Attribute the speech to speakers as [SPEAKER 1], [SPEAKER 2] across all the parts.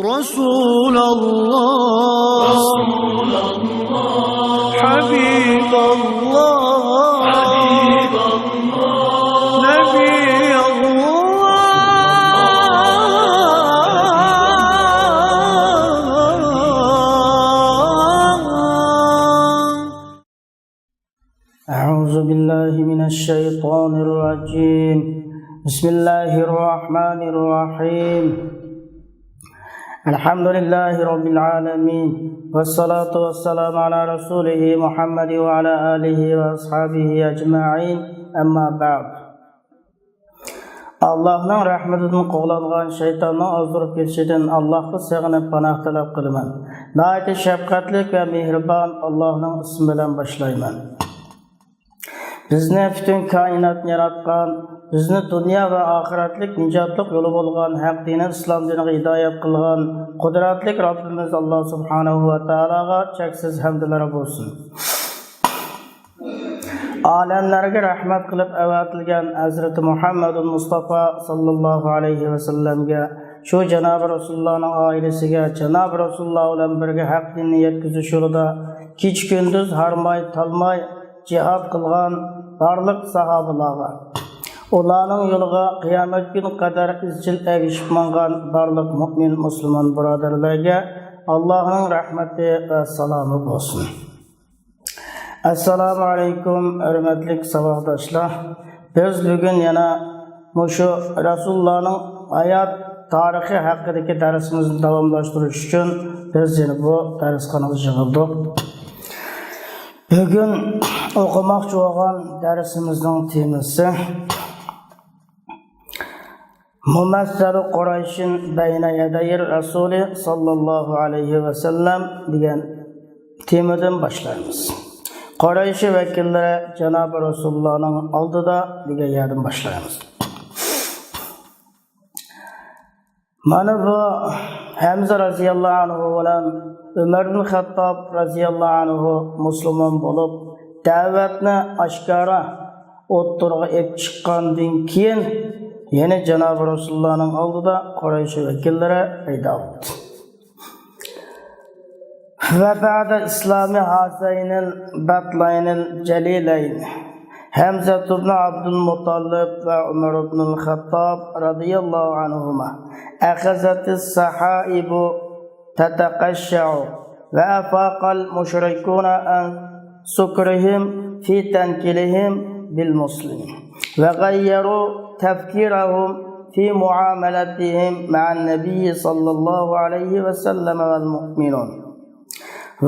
[SPEAKER 1] Resulallah, Habiballah,
[SPEAKER 2] أعوذ بالله من الشيطان الرجيم. بسم الله الرحمن الرحيم. الحمد لله رب العالمين، والصلاة والسلام على رسوله محمد وعلى آله وأصحابه أجمعين. أما بعد. Allah'ın rahmetinden qoğlanğan şeytanın azdırıp geçidin Allah'a sığınıp panah talep qılman. Nəhayət şəfqətlik və mehriban Allah'ın ismiyle başlayman. Bizni bütün kainatni yaratgan, bizni dünya ve ahiretlik nicatlık yolu bolgan, haq dinin İslam diniga hidayet qilgan, qudratlik Rabbimiz Allah subhanahu wa ta'alaga cheksiz hamdlar bo'lsin. Alemlerge rahmet kılıp avatilgan Hazreti Muhammed Mustafa sallallahu aleyhi ve sellemge, şu Cenab-ı Resulullah'ın ailesiga, Cenab-ı Resulullah bilan birge haq dinni yetkizişi yolida keç gündüz harmay talmay cihad qilgan barliq sahabalarga, ularning yo'liga qiyomat kuni qadar izchil erishib mangan barliq mu'min musulmon birodarlarga Allohning rahmati va salomi bo'lsin. Assalomu alaykum hurmatli saboqdoshlar. Biz bugun yana mushu Rasulullohning hayot tarixi haqidagi darsimizni davomlashtirish uchun biz yana bu darsxonaga yig'ildik. Bugün okumakçı olan dersimizin temisi Mumessel-i Kureyş'in beyne yedeyir Resulü sallallahu aleyhi ve sellem diyen temadan başlarımız. Kureyş'i vekillere Cenab-ı Resulullah'ın aldıda diye yerden başlarımız. Mana bu Hamza radiyallahu anhu olan Ömer bin Hattab radiyallahu anhu Müslüman bulup davetni aşkara o'ttirg'a ep chiqqandan keyin yana Cenab-ı Resulullah'ın aldıda Quraysh vakillari paydo bo'ldi. Va ba'da islami hasaynil batlaynil jalilayn Hamza ibn Abdul Muttalib ve Ömer ibn Hattab radiyallahu anhuma akhazatis sahaibu تتقشع وأفاق المشركون عن سكرهم في تنكيلهم بالمسلمين وغيروا تفكيرهم في معاملتهم مع النبي صلى الله عليه وسلم والمؤمنون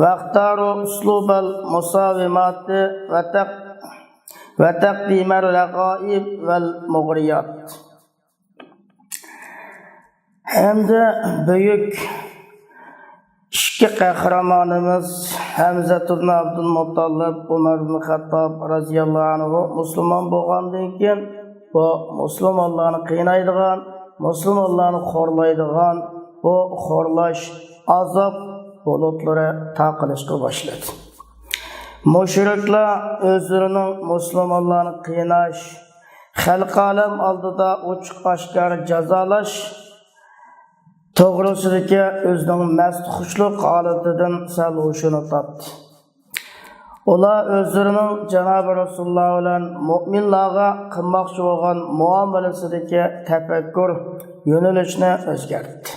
[SPEAKER 2] واختاروا أسلوب المساومات وتقديم الرغائب والمغريات. Hem de büyük İki kahramanımız Hamza ibn Abdülmuttalib, Ömer ibn Hattab radiyallahu anhu Müslüman bo'lgandan keyin bu Müslümanlarni qiynaydigan, Müslümanlarni xorlaydigan bu xorlash azob bulutlari taqilishga boshladi. Mushriklar o'zlarining Müslümanlarni qiynash, xalq alam oldida ochiq oshkor jazolash to'g'risidagi o'zining mast xushluq holatidan sal hoshini topdi. Ular o'zlarining Janob Rasululloh bilan mu'minlarga qilmoqchi bo'lgan muomalasidagi tafakkur yo'nalishini o'zgartirdi.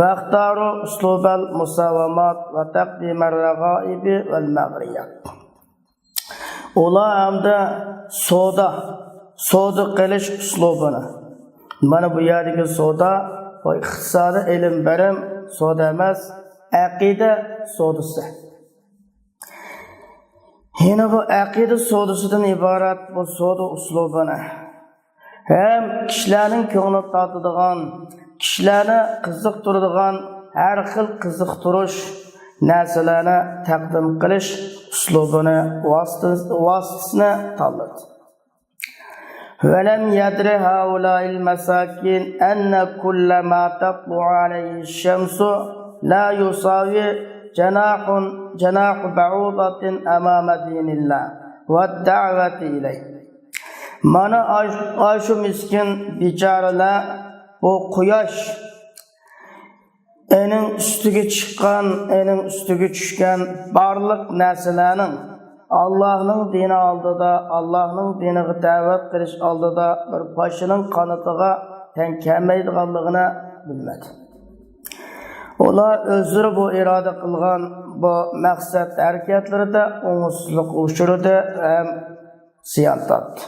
[SPEAKER 2] Vaqtaru uslubal musavamat va taqdimar rag'aib val mag'riyat. Ular hamda savdo qilish uslubini, mana bu yerdagi savdo bu iqtisodi ilm bilim savdo emas, aqida savdosi. Yine bu aqida savdosidan iborat bu savdo uslubini hem kishilarning ko'nglini tortadigan, kishilarni qiziqtiradigan har xil qiziqtirish narsalarni taqdim qilish uslubini vositasini tanladi. ولم يدر هؤلاء المساكين أن كل ما تطلع عليه الشمس لا يساوي جناح بعوضة أمام دين الله والدعوة إليه. Mana aşu miskin biçareler bu quyosh ening üstüge chiqqan, ening üstüge tushgan barliq narsalarning Allah'ның dini oldida, Allah'ның diniga da'vat qilish oldida bir pashining qanotiga teng kelmaydiganligini bilmadi. Ular o'zlari bu iroda qilgan bu maqsad harakatlarida o'ngsizlik uchradi ham ziyon tortdi.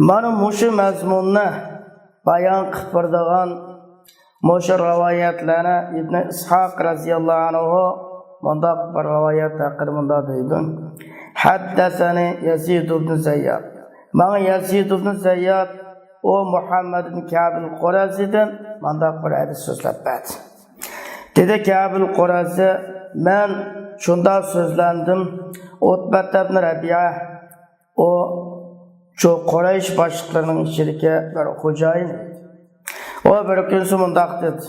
[SPEAKER 2] Mana mushu mazmunni bayon qilib beradigan mushu rivoyatlarni Ibn Ishoq radhiyallohu anhu mundaq bir rivoyat haqida mundaq deydi. Haddasani Yazid ibn Zayyad. Mana Yazid ibn Zayyad o Muhammad ibn Ka'b al-Qurazi'dan mundaq bir hadis so'zlab berdi. Dedi Ka'b al-Qurazi, men shunda so'zlandim. Utbat ibn Rabi'a o şu Quraysh boshliqlarining ichidagi bir xo'jayin. O bir kun mundaq dedi.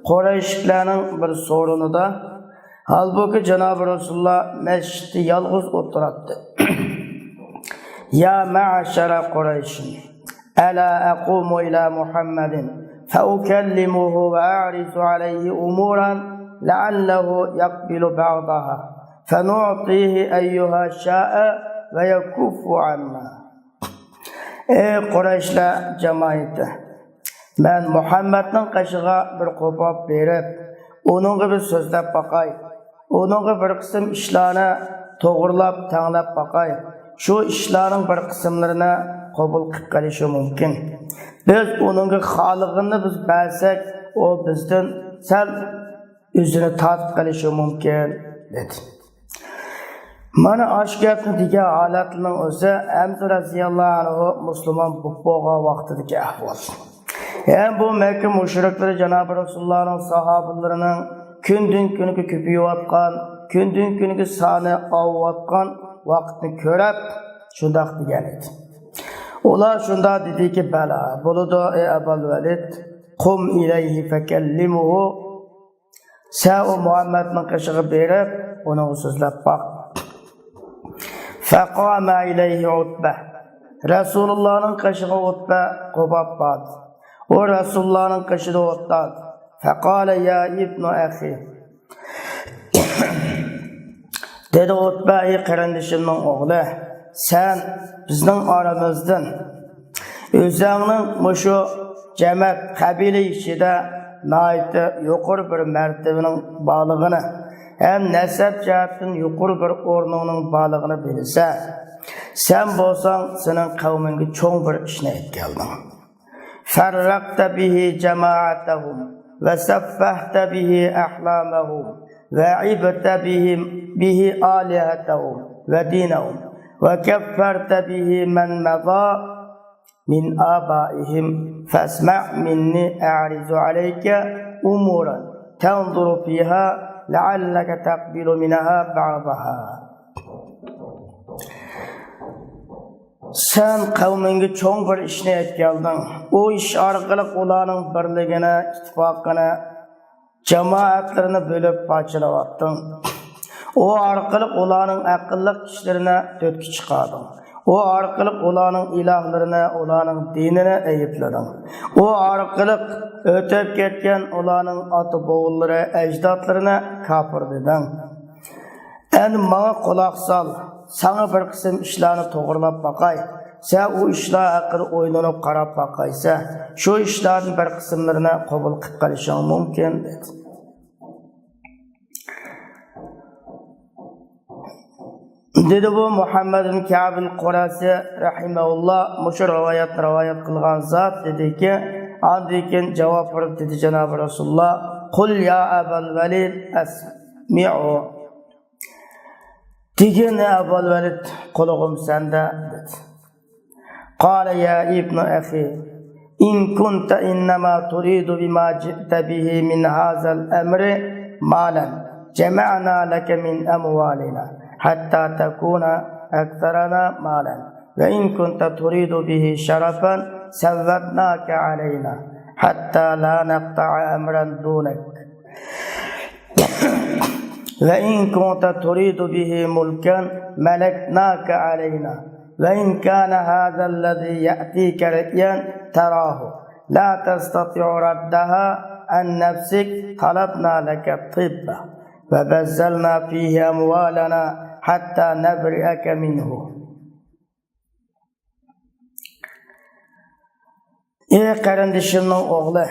[SPEAKER 2] Qurayshlarning bir so'rinida halbuki Janob Rasululloh masjidda yolg'iz o'tiribdi. Ya ma'ashara Quraysh, ala aqumu ila Muhammadin fa ukallimuhu wa a'rizu alayhi umuran la'allahu yaqbilu ba'daha fa nu'tihi ayyuha sha'a wa yakuffu 'anna. Ey Qurayshlar jamoati, men Muhammadning qashig'iga bir qo'pab berib, onunga bir so'zlab baqay. Onunga bir qism ishlarni to'g'rilab, tanglab baqay. Shu ishlarning bir qismlarini qabul qilib qolishi mumkin. Biz onunga xolig'ini biz bersak, o bizdan sal o'zini tortib qolishi mumkin dedi. Mana aşkatni degan holatning o'zi Hamza radhiyallohu anhu musulmon bo'lgan vaqtidagi ahvol. Hem bu Mekke müşriklari Janob Rasulullohning sahobalarining kundan kunga ko'payayotgan, kundan kunga soni ortayotgan vaqtni ko'rib, shundaq degan edi. Ular shunda dediki, bala, bo'ladi ey Abul Valid, qum ilayhi fakallimuhu. Sa Muhammadning qishig'i berib, uni so'zlab baq. Faqama ilayhi Utba. Rasulullahning qishig'i Utba qo'bab baqdi. O Resulullah'ın kaşıda otladı. Fekale ya ibn akhi. Dedi Utba, ey kardeşimning oğlu, sen bizning aramızdan o'zingning mushu jamoat qabila ichida nihoyatda yuqori bir martabaning borlig'ini ham nasab jihatdan yuqori bir o'rnining borlig'ini bilsa, sen bo'lsang sening qavmingga cho'ng bir ishni aytganding. فرقت به جماعتهم وسفهت به أحلامهم وعبت به آلهتهم ودينهم وكفرت به من مضى من آبائهم فاسمع مني أعرض عليك أمورا تنظر فيها لعلك تقبل منها بعضها. Sen qavminga cho'ng bir ishni aytganding. O ish orqali ularning birligini, ittifoqini, jamoatlarini bo'lib parchalayotding. O orqali ularning aqlli ishlarini to'tga chiqarding. O orqali ularning ilohlarini, ularning dinini ayiblading. O orqali o'tib ketgan ularning ota-bobollari, ajdodlarini kofir deding. Endi menga quloq sol. Sana bir qism ishlarni to'g'rilab baqay. Sen o ishlar haqida o'ylanib qarab baqaysa, shu ishlarning bir qismlarini qabul qilib qolishing mumkin dedi. Dedi bu Muhammad ibn Ka'b al-Qurazi rahimahulloh mushu rivoyat qilgan zot dediki, andikin javob berib dedi Janob Rasululloh, "Qul ya Abul Valid asmi'u." Degin Abul Valid qulog'im senda dedi. Qala ya ibn akhi, in kunta innama turidu bima ji'ta bihi min hadha al-amri malan jama'na laka min amwalina hatta takuna aktharana malan wa in kunta turidu bihi sharafan sawwadnaka alayna hatta la naqta'a amran dunak. وإن كنت تريد به ملكا ملكناك علينا وإن كان هذا الذي يأتيك رأيا تراه لا تستطيع ردها عن نفسك طلبنا لك الطب وبذلنا فيه أموالنا حتى نبرئك منه. Ey qarindishimning o'g'li,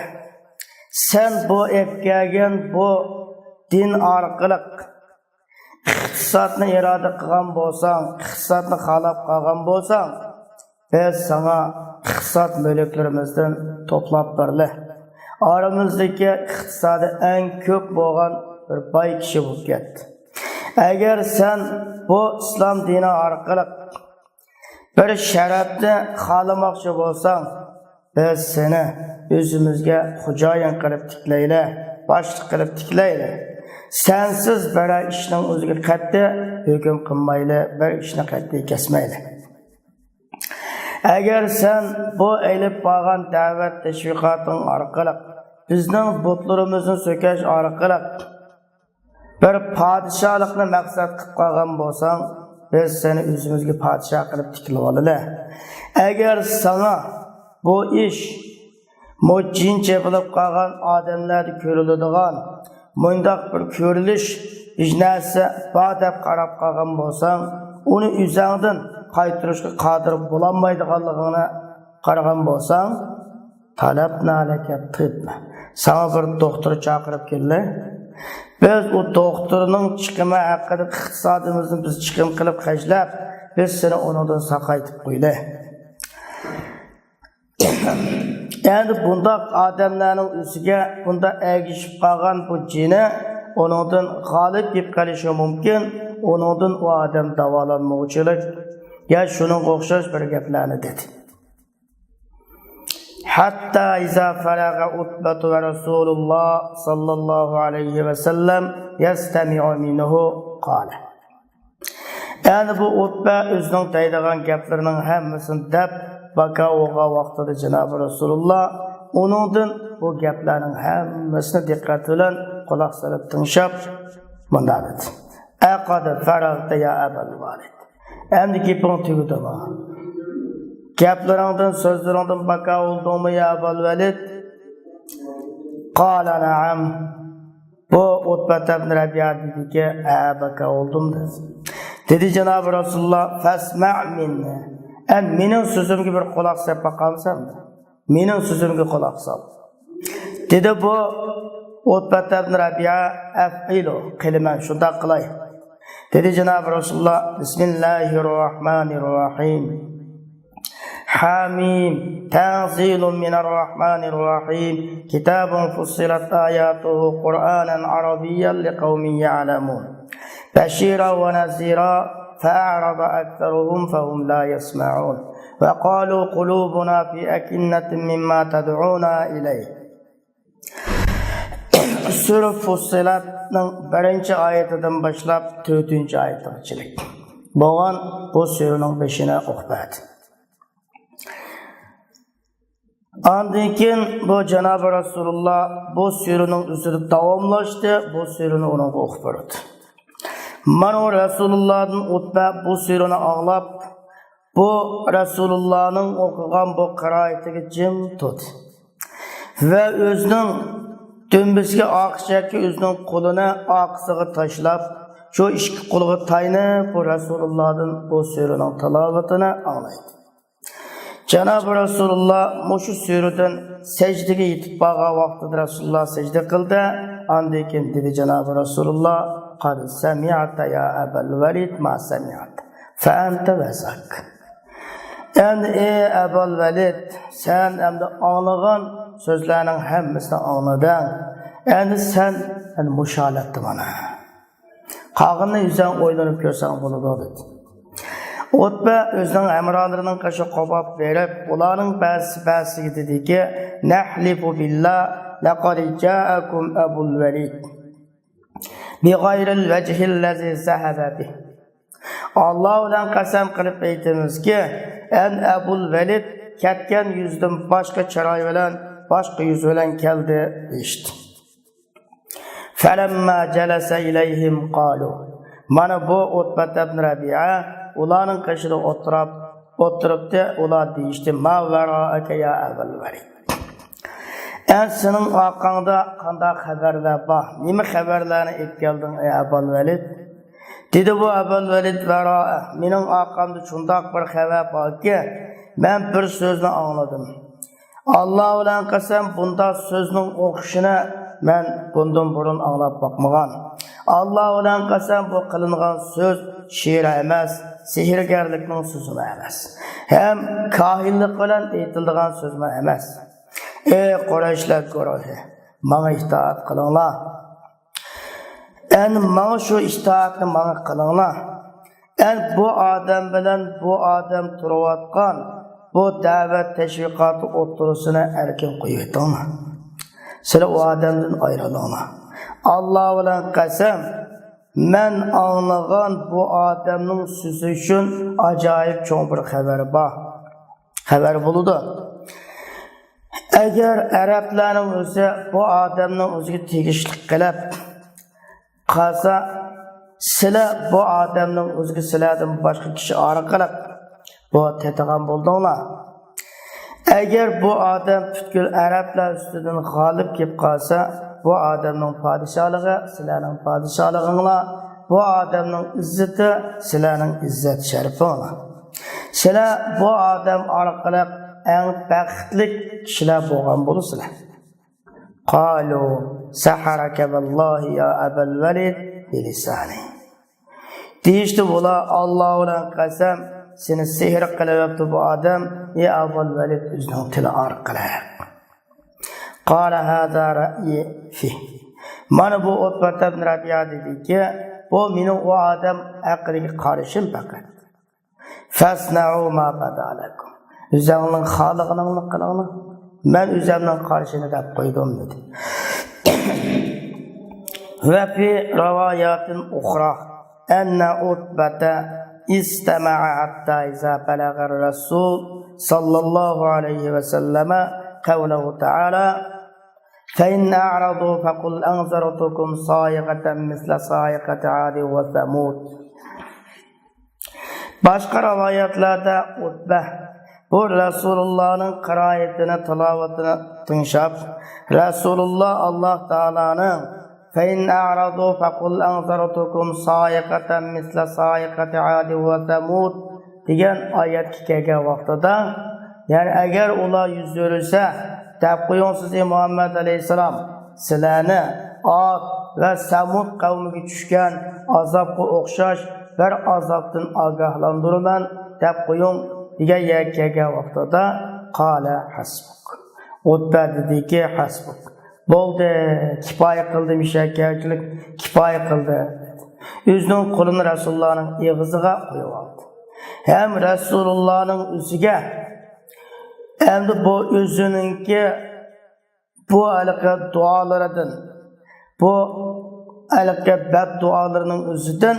[SPEAKER 2] sen bu etkagan bu din orqali iqtisodni iroda qilgan bo'lsang, iqtisodni xohlab qolgan bo'lsang, biz sana iqtisod mulklarimizdan to'plab berli. Oramizdagi iqtisodi eng ko'p bo'lgan bir boy kishi bo'lib ketdi. Agar sen bu islom dini orqali bir sharafni xohlamoqchi bo'lsang, biz seni o'zimizga xo'jayin qilib tiklayli, boshliq qilib tiklayli. Sensiz bir ishning o'ziga qat'iy hukm qilmayli, bir ishni qat'iy kesmayli. Agar sen bu elib bo'lgan da'vat tashviqoting orqali bizning butlarimizni so'kash orqali bir podshohlikni maqsad qilib qolgan bo'lsang, biz seni o'zimizga podshoh qilib tiklib olamiz. Agar sana bu ish mojincha bo'lib qolgan odamlarga ko'riladigan mundaq bir ko'rilish ijnasi bor deb qarab qolgan bo'lsang, uni o'zingdan qaytarishga qodir bo'lolmaydiganligini qaragan bo'lsang, talabna laka tibb. Sana bir doktor chaqirib keldi. Biz o doktorning chiqimi haqida iqtisodimizni biz chiqim qilib xajlab, biz seni ondan saqaytib qo'ydi. Yani bundaq odamlarning o'ziga bunda agishib qolgan bu jini ondan g'olib bo'lib qolishi mumkin, ondan o odam davolanmoqchilik ya shuning o'xshash bir gaplarni dedi. Hatta iza faraga utbatu va Rasululloh sallallohu alayhi va sallam yastami'u minhu qala. Yani bu utba o'zining deydigan gaplarining hammasini deb baka oğa vaqtida Janob Rasululloh onundan bu gaplarning hammasini diqqat bilan quloq solib tinglab munda dedi. Aqad faragta ya Abul Valid. Endi gaping tugudimi? Gaplaringdan so'zlaringdan baka oldingmi ya Abul Valid? Qala na'am. Bu Utba ibn Rabi'a dediki, baka oldim dedi. Dedi Janob Rasululloh, fasma' minni. Mening so'zimga bir quloq solib baqamsan. Mening so'zimga quloq sol. Dedi bu Utba ibn Rabi'a, af'ilu qilman, shunda qilay. Dedi Janob Rasululloh, Bismillahirrohmanirrohim. Hamim, tanzilun minarrohmanirrohim. Kitabun fussilat ayatuhu Qur'anan arabiyyan liqaumin ya'lamun. Bashira wa nazira. فأعرض أكثرهم فهم لا يسمعون وقالوا قلوبنا في أكنة مما تدعونا إليه. Sura Fussilat'ның 1-ci ayetinden başlap 4-ci ayetine. Boğan bu suranın 5'ine oxudu. Ondan keyin bu Janob Rasululloh bu suranın üzerinde davomlashdi, bu surani ona o'qib berdi. Mana Rasulullah'ın Utba bu surani anglab, bu Rasulullah'ın o'qigan bu qiroatiga jim turdi. Ve o'zining dömbisiga oqishaki o'zining qo'lini oqisiga tashlab, shu ikki qo'liga taynib bu Rasulullah'ın bu suraning tilovatini anglaydi. Janob Rasululloh mushu suradan sajdaga yetib borgan vaqtida Rasululloh sajda qildi. Ondan keyin dedi Janob Rasululloh, qad sami'ta ya Abul Valid ma sami'ta fa anta wazak. Endi ey Abul Valid, sen endi anglagan so'zlarning hammasini anglading. Endi sen musholatni mana. Qog'inni yuzdan o'ylanib ko'rsang bo'ladi dedi. Utba o'zining amronlarining qashi qo'bab berib, ularning ba'zisiga dediki, nahlifu billah laqad ja'akum Abul Valid bi g'ayril vajhillazi zahaba bih. Allah bilan qasam qilib aytamizki, en Abul Valid ketgan yuzdan boshqa chiroy bilan, boshqa yuz bilan keldi deydi. Falamma jalasa ilayhim qalu. Mana bu Utba ibn Rabi'a ularning qashida o'tiribdi, ular deydi, "Ma vara'aka ya Abul Valid." En senin hakkında kanda haberler var. Nime haberlerini etkeldin ey Ebul Velid? Dedi bu Ebul Velid vera. Menin hakkımda şundak bir haber var ki ben bir sözünü anladım. Allah ulan qasam bunda sözünün oquşunu ben bundan burun anlap bakmagan. Allah ulan qasam bu kılıngan söz şiir emas, sihirgarlıkның sözü emas. Hem kahillik bilan aytilgan söz emas. Ey Qurayshlar guruhi, bana itaat qılыңlar. En bana şu itaatni bana qılыңlar. En bu adam bilan bu adam turayotgan bu davet teşvikatı oturusuna erken koyuyorlar. Sizler o adamdan ayrılıyorlar. Allah bilan qasam, men anlagan bu adamның sözü üçün acayip çoğun bir haberi var. Haber buludu. Eğer Arapların özü bu adamның özüge tegishlik qilib qalsa, sizler bu adamның özüge sizlerden başka kişi arqalab bu tetiğen buldunlar. Eğer bu adam tütkül Araplar üstüden galip kep qalsa, bu adamның padişahlığı sizlerning padişahlığınla, bu adamның izzeti sizlerning izzet şerifinglar. Sizler bu adam arqalab en baxtlik kişiler bo'lgan bo'lasizlar. Qalu saharaka billahi ya Ebul Velid bilisani. Deyishdi bular Allah bilan qasam seni sehr qilyapti bu adam ya Ebul Velid o'zining tili orqali. Qala hada ra'yi fi. Mana bu Utba ibn Rabi'a dediki, bu mening o adam aqliga qarashim faqat. Fasna'u ma badalakum. Üzerinin halıqını qılığını ben üzerinden karşını da koydum dedi. Ve fi ravayatin ukhra enne Utbata istema'a hatta iza belagar Resul sallallahu aleyhi ve selleme kavlehu ta'ala فَاِنَّ اَعْرَضُوا فَقُلْ اَنْزَرَتُكُمْ صَائِقَةً مِثْلَ صَائِقَةِ عَادٍ وَثَمُودٍ. Başka rivayetlarda Utbe bu Resulullah'ın kıraatini, tilavetini tinşap, Resulullah Allah Teala'nın فَاِنْ اَعْرَضُوا فَقُلْ اَنْزَرَتُكُمْ صَائِقَةً مِثْلَ صَائِقَةِ عَادٍ وَثَمُودٍ degan ayet kelgan vaqtida, yani eğer ular yüz verirse, deb qo'yingsiz ey Muhammad aleyhisselam, sizlarni Ad ve Samud kavmiga tushgan azobga o'xshash bir azobdan ogohlantirman deb qo'ying degan yer kelgan vaqtida qala hasbuk. Utba dediki hasbuk. Bo'ldi, kifoya qildim, shakarchilik kifoya qildi. O'zining qo'lini Rasulullohning og'ziga qo'yib oldi. Hem Resulullah'ın o'ziga endi bu o'zininki bu alqa duolardan, bu alqa bad duolarning o'zidan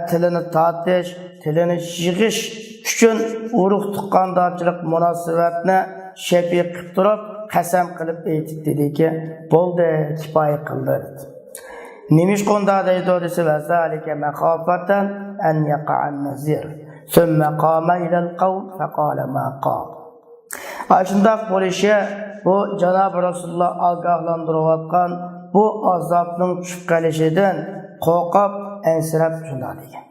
[SPEAKER 2] tilini tortish, tilini yig'ish uchun urug' tuqqandochilik munosabatni shafiy qilib turib, qasam qilib aytib dediki, bo'ldi, kifoya qildi. Nimish qonda deydi desa vazalika maqafatan an yaqa'an nazir. Thumma qama ila al-qawm faqala ma qala. Aşındaq bo'lishi bu Janob Rasululloh ogohlantirayotgan bu azobning tushib qolishidan qo'rqib ansirab shunday degan.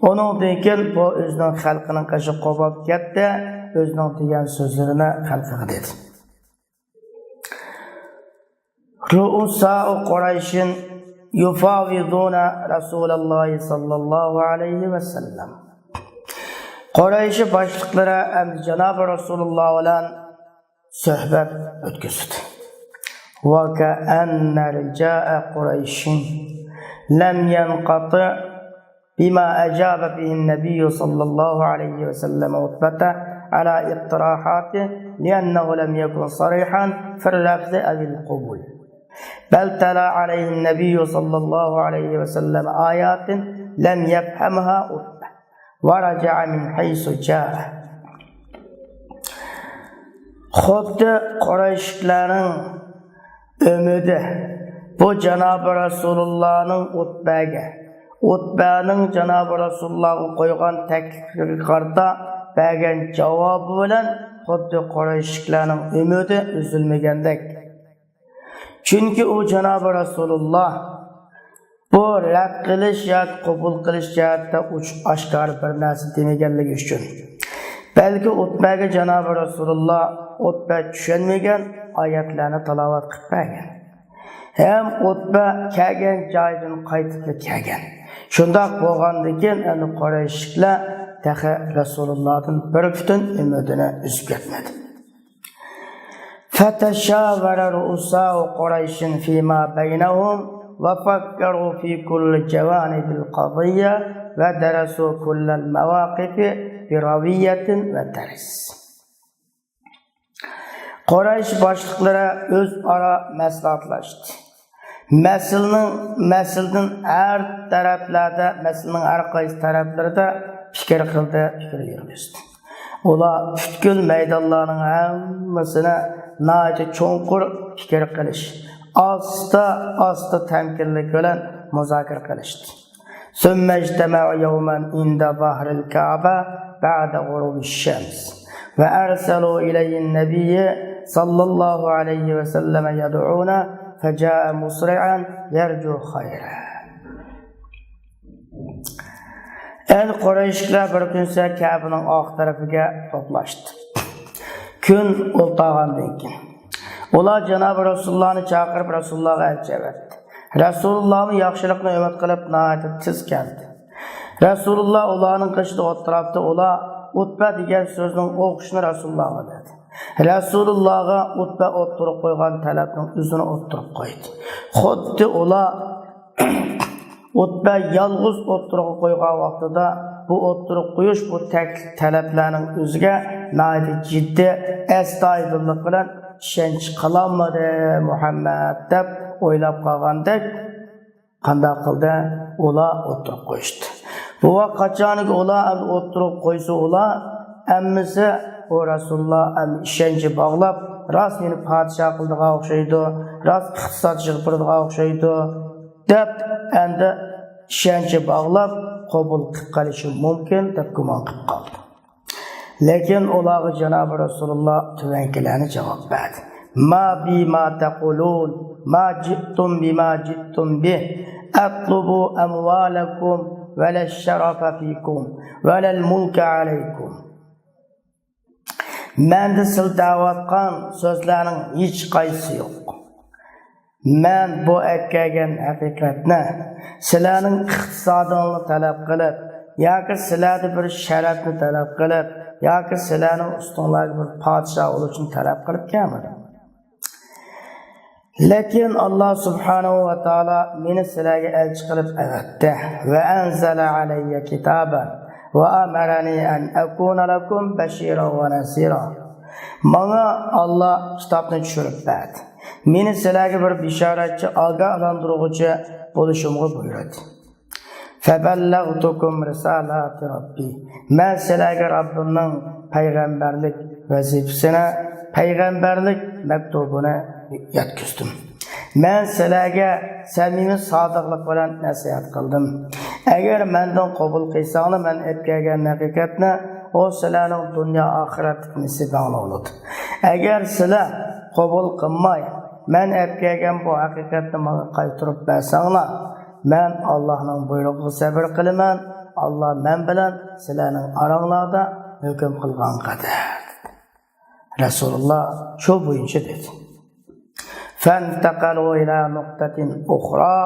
[SPEAKER 2] Onundan keyin bu o'zining xalqining qashi qo'pab ketdi, o'zining degan so'zlarini xalqiga dedi. Ru'usa'u Qurayshin yufawiduna Rasululloh sallallohu alayhi ve sellem. Quraysh başlıklara Janob Rasululloh bilan suhbat o'tkazdi. Va ka'anna rija'a Qurayshin lam yanqati bima ajaba bihi an-nabiy sallallahu alayhi ve sellem Utbata ala iqtirahati li'annahu lam yakun sarihan fi al-lafz aw al-qabul. Bal tala alayhi an-nabiy sallallahu alayhi ve sellem ayatin lam yafhamha Utba. وَرَجَعَ مِنْ حَيْسُ جَاءَ. Xuddi Qurayshlarning umidi bu Janob Rasulullahning Utbaning Janob Rasulullahga qo'ygan taklifga qarta bergan javobi bilan xuddi Qurayshliklarning umidi üzülmegandek. Chunki u Janobi Rasululloh bu rad qilish yoki qabul qilish jihatda oshkor bir narsa demaganligi uchun. Balki Utbaga Janobi Rasululloh Utba tushunmagan oyatlarni tilovat qilib bergan. Hem Utba kelgan joydan qaytib kelgan. Shundoq bo'lgandan keyin endi Qurayshliklar taxa Rasulullohdan bir butun umidini uzib ketmadi. فتشاور رؤساء قريش فيما بينهم وفكروا في كل جوانب القضية ودرسوا كل المواقف بروية وترس. Quraysh boshliqlari o'zaro maslahatlashdi. Masalning har taraflarda, masalning har qaysi taraflarida fikr qildi, fikr yurgizdi. Ular butkul maydonlarning hammasini nayte cho'nqur fikr qilish, asta tamkinlik bilan muzokara qilishdi. Summa ijtama'u yawman inda zahril Ka'ba ba'da ghurubish shams va arsalu ilayhi an-nabiy sallallahu alayhi va sallam yad'una faja'a musri'an yarju khayra. El Qurayshlar bir kun Ka'baning oq tarafiga to'plashdi. Kun o'ltag'andan keyin ular Janobi Rasulullohni chaqirib Rasulullohga aytishdi. Rasulullohni yaxshilikni umid qilib nahayat tiz keldi. Rasululloh ularning qishida o'tiribdi. Ular Utba degan so'zning o'qishini Rasulullohga dedi. Rasulullohga Utba o'tirib qo'ygan talabning o'zini o'tirib qo'ydi. Xuddi ular Utba yalğız o'tirib qo'ygan vaqtida bu o'tirib qo'yish bu talablarning o'ziga nəhayət ciddi əstaydınlıq bilan ishonch qilolmadi Muhammad deb o'ylab qolgandek qanday qildi ular o'tirib qo'yishdi. Bu vaqt qachonki ular o'tirib qo'ysa ular hammasi o Rasululloh ishonchi bog'lab rost meni podshoh qildigan o'xshaydi, rost iqtisodchi qildigan o'xshaydi deb endi ishonchi bog'lab qabul qilib qolishi mumkin deb gumon qilib qoldi. Lekin ularga Janobi Rasululloh tuvankilarni javob berdi. Ma bima taqulun ma jittum bima jittum bih atlubu amwalakum va la sharafa fikum va la mulka alaykum. Menda siz da'vatqan so'zlarning hech qaysi yo'q. Men bu aytgan haqiqatni sizlarning iqtisodingizni talab qilib yoki sizlarning bir sharafni talab qilib yoki sizlarning ustinglarga bir podshoh bo'lishni talab qilib kelmadim. Lekin Alloh subhanahu va taolo meni sizlarga elchi qilib avatdi va anzala alayya kitaban va amarani an akuna lakum bashiran va nasira. Menga Alloh kitobni tushirib berdi. Meni sizlarga bir bishoratchi, ogohlantiruvchi bo'lishimga buyurdi. Faballagtukum risalati robbi. Men sizlarga Robbimning payg'ambarlik vazifasini, payg'ambarlik maktubini yetkazdim. Men sizlarga samimiy sodiqlik bilan nasihat qildim. Agar mendan qabul qilsanglar, men aytgan haqiqatni o sizlarning dunyo oxirat nisibanglar bo'ladi. Agar sizlar qabul qilmay men aytgan bu haqiqatni menga qaytarib bersanglar, men Allohning buyrug'iga sabr qilaman. Alloh men bilan sizlarning oranglarda hukm qilgan qadar. Rasululloh shu bo'yicha dedi. Fantaqalu ila nuqtatin ukhra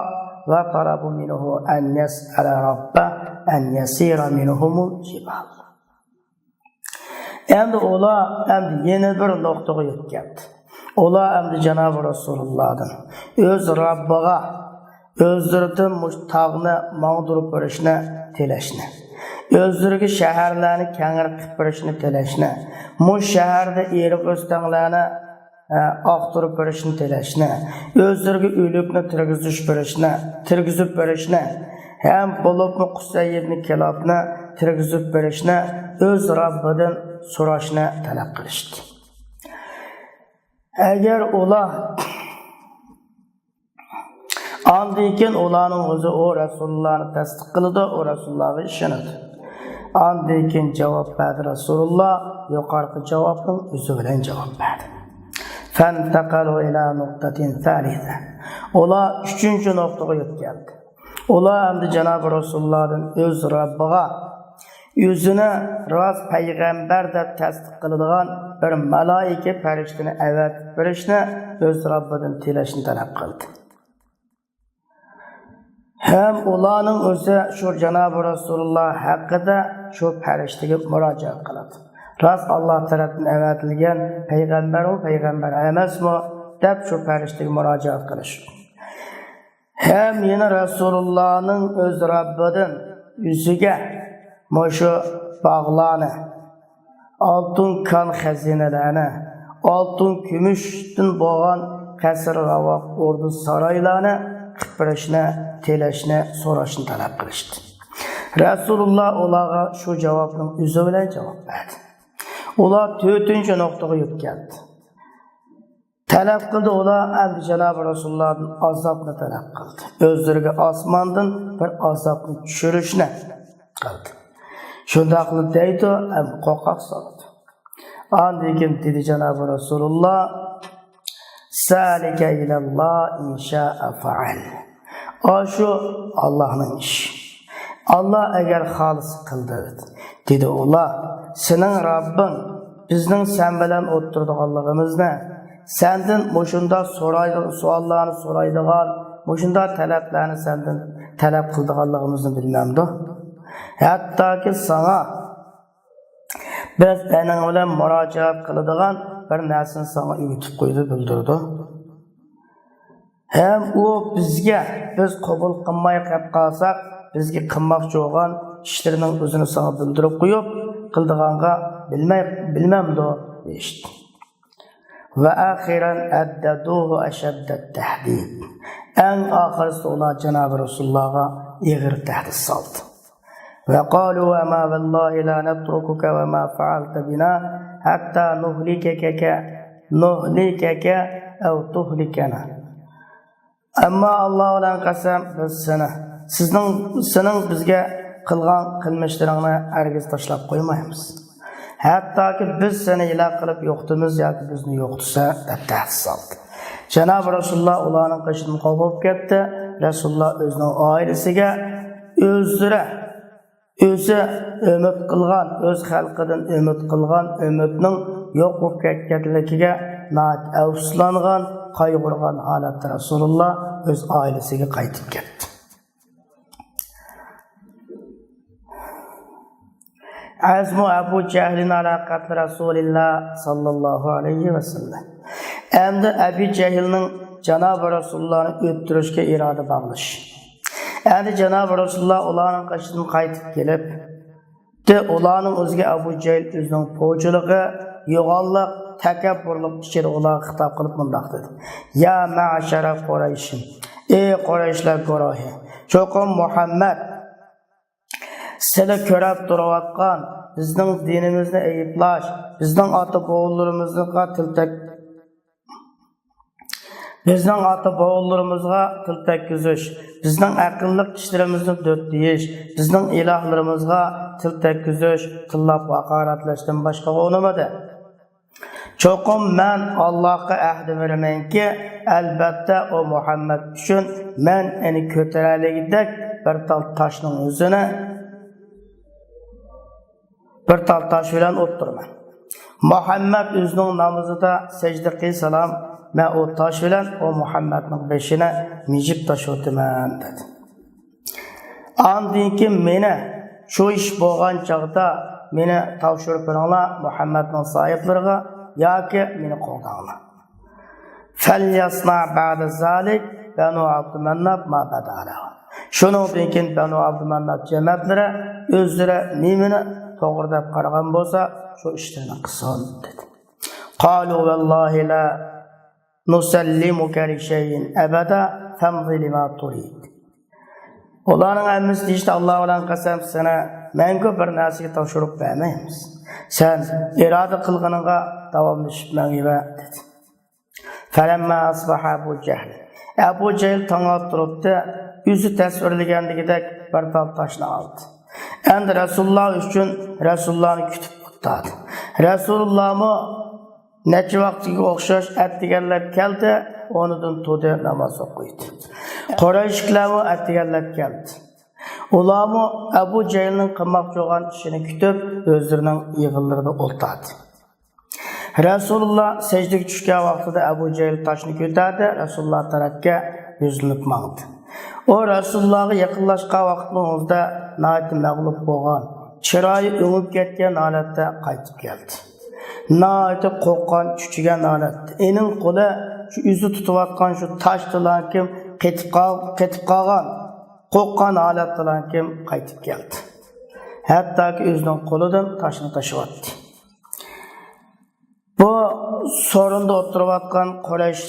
[SPEAKER 2] va talabu minhu an yas'ala robba an yasira minhum jibal. Endi ular yana bir nuqtaga yetdi. Ular endi Janobi Rasulullohdan o'z Robbiga o'zlaridan mushtaqni mağdurib berishni tilashni, o'zlariga shaharlarni kengir qilib berishni tilashni, bu shaharda eriq o'stanlarni oqtirib berishni tilashni, o'zlariga o'likni tirgizib berishni, ham bo'libmi Qusay ibn Kilobni tirgizib berishni o'z Robbidan so'rashni talab qilishdi. Agar ular andan keyin ularning o'zi o Rasulullohni tasdiq qildi, o Rasulullohga ishonadi. Ondan keyin javob berdi Rasululloh, yuqorqi javobning o'zi bilan javob berdi. Fantaqalu ila nuqtatin thalitha. Ular 3-nuqtaga yetdi. Ular endi Janob Rasulullohdan o'z Robbiga o'zini rost payg'ambar deb tasdiq qiladigan bir malaika farishtani avatib berishni o'z Robbidan tilashni talab qildi. Hem ularning o'zi shu Janob Rasululloh haqida shu farishtaga murojaat qiladi. Rost Alloh tomonidan avatilgan payg'ambar u payg'ambar emasmi deb shu farishtaga murojaat qilish. Hem yana Rasulullohning o'z Robbidan yuziga Moşu bağlarını, altın kan xəzinələrini, altın gümüşdən boğan qəsr ravaq ordu saraylarını qıpırışını, teleşini, soraşını talep qilishdi. Rasulullah onlara şu cevabın üzü bilan cevap verdi. Ular 4-nuqtaga yetdi. Talep qildi, ular endi Janob Rasulullah'ın azabını talep qildi. Özleriga osmondan bir azabni tushirishni qildi. Şundaqlı deydi, hem qoqaq saldı. Andikin dedi Cenab-ı Resulullah, Salike ilallah inşa'a fa'al. O şu Allah'ın işi. Allah eğer halis kıldı. Dedi ola, senin Rabbin, bizden sen bilen oturduğallığımız ne? Senden boşunda suallarını soraydıgan, boşunda taleplerini senden talep kıldığallığımızı bilmemdi. Hatta ki sana biz benim bilen müracaat kılıdığan bir nersini sana ümitip koydu, bildirdi. Hem o bizge, biz kabul kılmayı kalsak, bizge kılmakçı olan işlerinin özünü sana bildirip koyup, kıldığanға bilmemdi işte. Ve ahiren eddeduhu eşeddet tehdid. En ahirisi ola Cenab-ı Resulullah'a iğir tehdit saldı. وقالوا وما والله لا نتركك وما فعلت بنا حتى نهلكك أو تهلكنا. Ama Allah olan qasam biz senin bizge qilgan qilmishlaringni hargiz tashlab qo'ymaymiz. Hattoki biz seni iloh qilib yo'qtimiz yoki bizni yo'qtisa deb tahdid soldi. Janob Rasululloh ularning qishini qovib ketdi. Rasululloh o'zining oilasiga o'zi umid qilgan, o'z xalqidan umid qilgan umidning yo'q bo'lib ketganligiga afsuslangan, qayg'urgan holatda Rasululloh o'z oilasiga qaytib ketdi. Azmu Abu Jahl'in alaqatli Rasululloh sallallohu alayhi ve sellem. Endi Abu Jahl'ning Janob Rasulullohni o'ldirishga iroda bog'lash. Endi Janob Rasululloh ularning qashidan qaytib kelib, ularning o'ziga Abu Jahl o'zining po'chiligi, yo'g'onlik, takabburlik ichida ularga xitob qilib bundoq dedi. Ya ma'shara Quraysh. Ey Qurayshlar guruhi. Cho'qim Muhammad sizlar ko'rib turayotgan bizning dinimizni ayiblash, bizning ota-bobolarimizga til tekkizish, bizning aqlli kishilarimizni dodlash, bizning ilohlarimizga til tekkizish, tillab haqoratlashdan boshqa o'nimadi. Cho'qim men Allohga ahd beramanki, albatta o Muhammad uchun men uni ko'taraligidek bir tal toshning o'zini bir tal tosh bilan o'ttirman. Muhammad o'zining namozida sajda qilsalam, men o tosh bilan o Muhammadning beshini mijib tashotiman dedi. Andan keyin meni shu ish bo'lgan chaqda meni tavshirib beringlar Muhammadning sohiblariga yoki meni qo'ldanlar. Falyasna ba'da zalik banu Abdumannab ma badala. Shuningdan keyin banu Abdumannab jamatlari o'zlari nimani to'g'ri deb qaragan bo'lsa, shu ishlarni qilsin dedi. Qalu vallahi la nusallimuka li shay'in abada famdi lima turid. Ularning hammasi deyishdi, Alloh bilan qasam sana menga bir narsaga topshirib bermaymiz. Sen iroda qilganingga davomlashib menga dedi. Falamma asbaha Abu Jahl. Abu Jahl tongab turibdi, o'zi tasvirlagandagidek bir tal toshni oldi. Endi Rasululloh uchun Rasulullohni kutib o'tadi. Rasulullohmi necha vaqtiga o'xshash atdiganlar keldi, o'rnidan turdi, namoz o'qiydi. Qurayshlarmi atdiganlar keldi. Ularmi Abu Jahlning qilmoqchi bo'lgan ishini kutib, o'zlarining yig'inlarida o'ltirdi. Rasululloh sajdaga tushgan vaqtida Abu Jahl toshni ko'tardi, Rasululloh tarafga yuzlanib mangdi. O Rasulullohga yaqinlashgan vaqtning o'zida nayt mag'lub bo'lgan, chiroyi o'ngib ketgan holatda qaytib keldi. Nayt qo'rqqan, chuchigan holatda. Ening qo'li shu yuzi tutayotgan shu toshdan kim ketib qolgan, qo'rqqan holatdan kim qaytib keldi. Hattoki o'zining qo'lidan toshni tashyapti. Bu sorunda o'tirayotgan Quraysh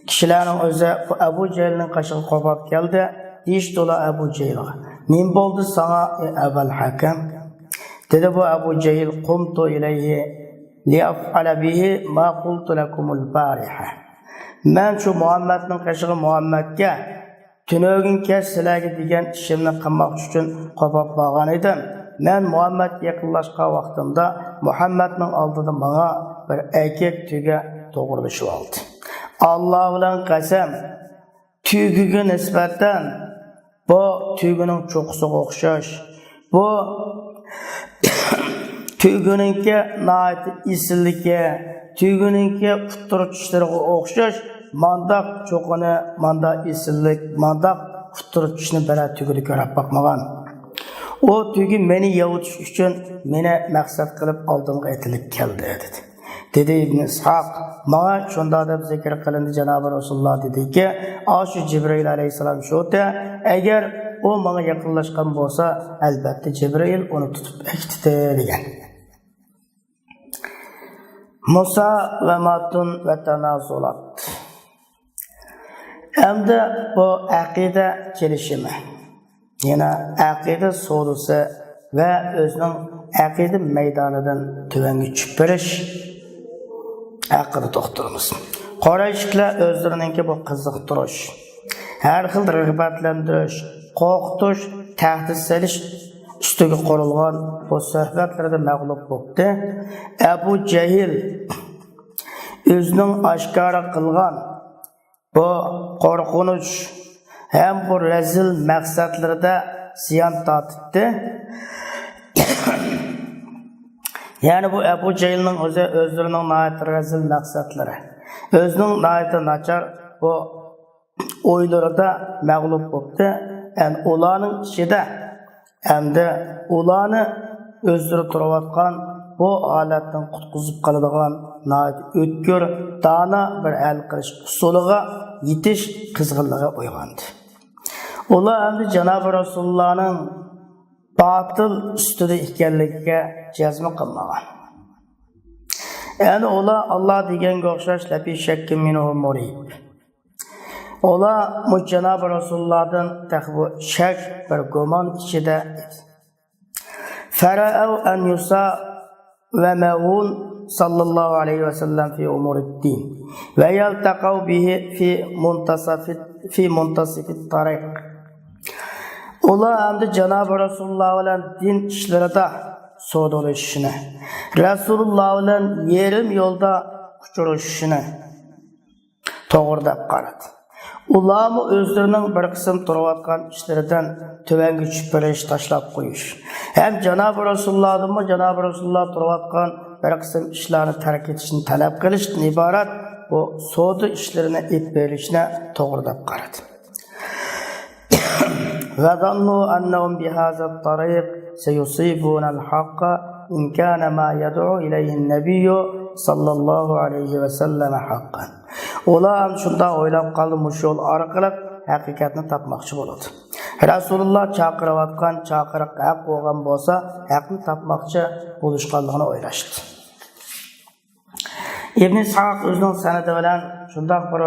[SPEAKER 2] kishilarning o'zi Abu Jahlning qashig'i qopab keldi. Deyishdilar Abu Jahlga: "Men bo'ldi sana Abul Hakam?" Dedi bu Abu Jahl: "Qumtu ilayhi li'af'ala bihi ma qultu lakumul bariha." Men shu Muhammadning qashig'i Muhammadga tunog'inga sizlarga degan ishimni qilmoqchi uchun qopab borgan edim. Men Muhammadga yaqinlashgan vaqtimda Muhammadning oldida menga bir erkak tuga to'g'rilashib oldi. Allah bilan qasam, tugiga nisbatan bu tugining cho'qisiga o'xshash, bu tugininki nayt isilligi, tugininki futurtishlariga o'xshash, mandaq cho'qini, mandaq isillik, mandaq futurtishni bala tugini ko'rib boqmagan. O tugi meni yavutish uchun meni maqsad qilib oldimga etilib keldi dedi. Dedi İbn İshaq, "Mağa shunda deb zikr qilindi Janob Rasululloh dediki, "Ashu Jibril alayhisalom shota, agar u menga yaqinlashgan bo'lsa, albatta Jibril uni tutib ekdi" degan. Musa va Matun va tanazulat. Endi bu aqida kelishimi. Yana aqida so'rusi va o'zining aqida maydonidan tuvanga tushib berish haqida to'xtalamiz. Qurayshlar o'zlarininki bu qiziqtirish, har xil rag'batlantirish, qo'rqitish, tahdid solish ustiga qurilgan bu suhbatlarda mag'lub bo'ldi. Abu Jahl o'zining oshkora qilgan bu qo'rqinish hem bu rezil maqsadlarida ziyon tortdi. Yani bu Abu Jahlning o'zlarining nayt rezil maqsadlari, o'zining nayt nachar bu o'ylarida mag'lub bo'ldi. Yani ularning ichida endi ularni o'zlari turayotgan bu holatdan qutqizib qoladigan nayt o'tkir, dana bir hal qilish usuliga yetish qizg'inligiga uyg'ondi. Ular endi Janob Rasulullohning batil ustida ekanligiga jazm qilmagan. Yani ular Allah deganga o'xshash lafi shakkin minhu murib. Ular Janob Rasulullohdan taqvo shak bir gumon ichida edi. Fara'u an yusa va ma'un sallallohu alayhi va sallam fi umuriddin va yaltaqaw bihi fi muntasifit tariq. Ular endi Janob Rasululloh bilan din ishlarida so'dalashishini, Rasululloh bilan yerim yo'lda uchrashishini to'g'ri deb qaradi. Ularni o'zlarining bir qism turayotgan ishlaridan tuvanga tushib berish, tashlab qo'yish. Hem Janob Rasulullohdan Janob Rasululloh turayotgan bir qism ishlarni tark etishni talab qilishdan iborat bu savdo ishlarini etib berishni to'g'ri deb qaradi. وَظَنُّوا أَنَّهُمْ بِهَذَا الطَّرِيقِ سَيُصِيبُونَ الْحَقَّ إِنْ كَانَ مَا يَدْعُو إِلَيْهِ النَّبِيُّ صَلَّى اللَّهُ عَلَيْهِ وَسَلَّمَ حَقًّا. Ular shunda o'ylab qoldi, mush yo'l orqali haqiqatni topmoqchi bo'ladi. Rasululloh chaqirayotgan chaqiriq haq bo'lgan bo'lsa, haqni topmoqchi bo'lishganligini o'ylashdi. İbn İshaq o'zining sanadi bilan shunday bir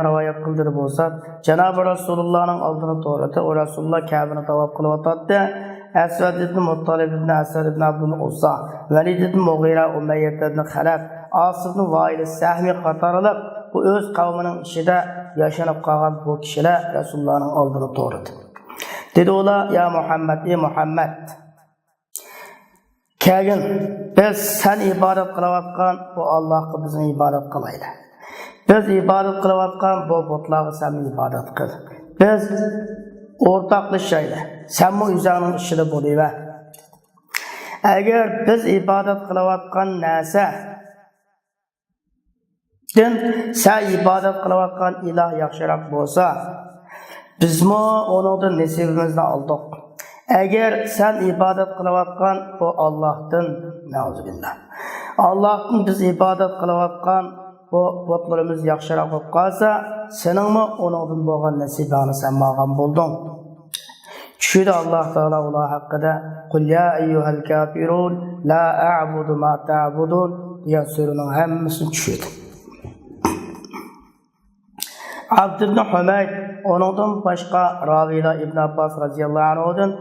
[SPEAKER 2] rivoyat qildi bo'lsa, Janob Rasulullohning oldini to'g'rida, o Rasululloh Ka'bani tavof qilib o'tdi. Asvad ibn Muttalib ibn Asad ibn Abdul Uzza, Valid ibn Mughira, Umayyah ibn Khalaf, Asib ibn Va'il Sahmi qatorliq bu o'z qavmining ishida yashanib qolgan bu kishilar Rasulullohning oldini to'g'ridi. Dedi ular: "Ya Muhammad, ey Muhammad, Kegin biz sen ibadet kılavatkan bu Allah'a bizim ibadet kılayla. Biz ibadet kılavatkan bu botlağı sen ibadet kıl. Biz ortaklaşayla sen bu üzerinin işini buluyor. Eğer biz ibadet kılavatkan neyse sen ibadet kılavatkan ilah yaxşırak bolsa biz mi onun nesibimizden aldık. Eğer sen ibadet kılavatkan bu Allah'tan neuzubillah. Allah'tan biz ibadet kılavatkan bu botlarımız yaxşırak olup kalsa senin mi onun boğan nesibini sen mağan buldun. Çünkü Allah Teala ola hakkında Kul ya eyyuhel kafirun la a'budu ma ta'budun diye sürünün hemmisini düşürdü. Abd ibn Humayd onundan başka raviyla İbn Abbas radıyallahu anhu'dan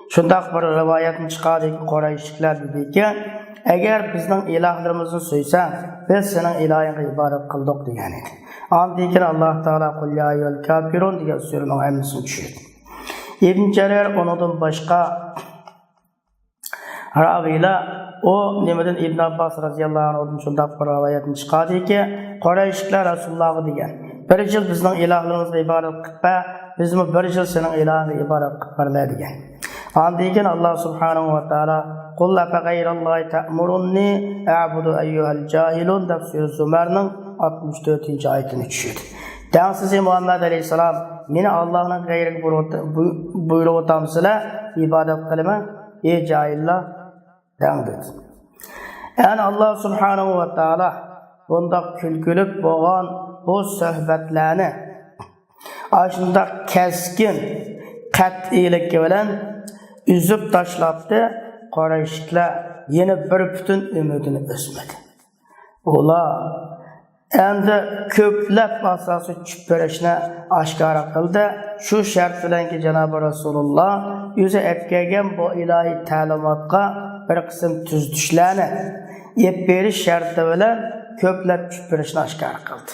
[SPEAKER 2] şundaq bir rivayetini çıkardı ki Qurayşliklar dedi ki eğer bizden ilahlarımızı söysen biz senin ilahına ibadet kıldık degan edi. Andikin Allah Teala Kul ya eyyuhel kafirun degan sürünün hemmisini düşürdü. İbn Cerir onundan başka raviyla o nimeden İbn Abbas radıyallahu anhu'dan şundaq bir rivayetini çıkardı ki Qurayşliklar Resulullah'ı degan bir yıl bizden ilahlarımızla ibadet kılpa bizim bir yıl senin ilahına ibadet kılparlar degan. Andikin Allah subhanahu wa ta'ala Qul la gayrallahi ta'murunni a'budu eyyuhel cahilun deb Sure Zümer'nin 64. ayetini düşürdü. Densiz Muhammed aleyhisselam meni Allah'ın gayrı buyruğu otamsıla ibadet kılma ey cahiller dendir. Yani Allah subhanahu wa ta'ala bunda külgülük boğan bu sohbetlerini aşında keskin qat'iylikki bilan üzüp taşlaptı. Qurayşliklar yeni bir bütün ümidini özmedi. Ola endi ko'plab asosiy tushib oshkora qildi. Shu shart bilanki Janob Rasululloh o'zi aytgan bu ilohiy ta'limotga bir qism tuzdishlarni yeb berish sharti bilan ko'plab tushib oshkora qildi.